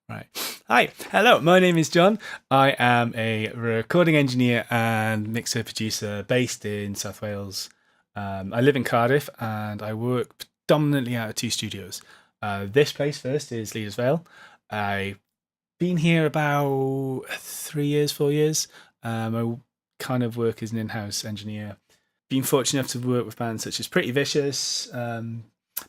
Right. Hi. Hello. My name is John. I am a recording engineer and mixer producer based in South Wales. I live in Cardiff and I work predominantly out of two studios. This place first is Leaders Vale. I've been here about 3 years, 4 years. I kind of work as an in-house engineer. Been fortunate enough to work with bands such as Pretty Vicious,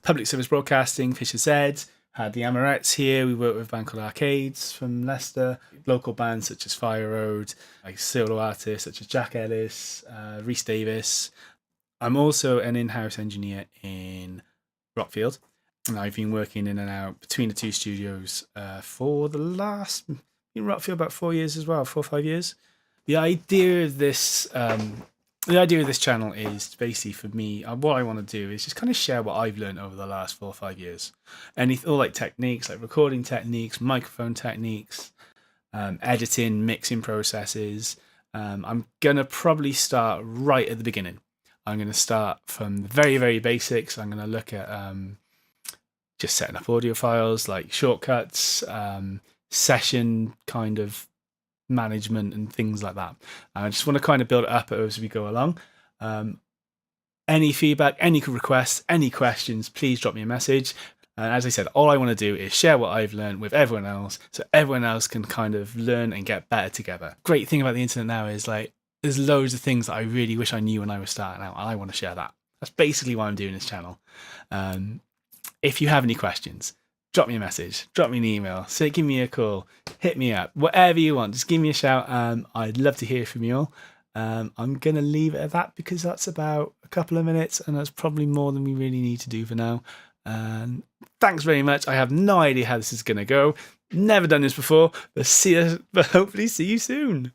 Public Service Broadcasting, Fisher Z. Had the Amorettes here. We work with a band called Arcades from Leicester. Local bands such as Fire Road, like solo artists such as Jack Ellis, Rhys Davis. I'm also an in-house engineer in Rockfield. And I've been working in and out between the two studios for the last, in Rockfield, about 4 years as well, 4 or 5 years. The idea of this channel is basically for me, what I want to do is just kind of share what I've learned over the last 4 or 5 years. All like techniques, like recording techniques, microphone techniques, editing, mixing processes. I'm going to probably start right at the beginning. I'm going to start from the very, very basics. I'm going to look at just setting up audio files, like shortcuts, session kind of management and things like that. I just want to kind of build it up as we go along. Any feedback, any requests, any questions, please drop me a message. And as I said, all I want to do is share what I've learned with everyone else so everyone else can kind of learn and get better together. Great thing about the internet now is like there's loads of things that I really wish I knew when I was starting out, and I want to share that. That's basically why I'm doing this channel. If you have any questions, drop me a message, drop me an email, say, give me a call, hit me up, whatever you want. Just give me a shout. I'd love to hear from you all. I'm going to leave it at that because that's about a couple of minutes and that's probably more than we really need to do for now. Thanks very much. I have no idea how this is going to go. Never done this before, but hopefully see you soon.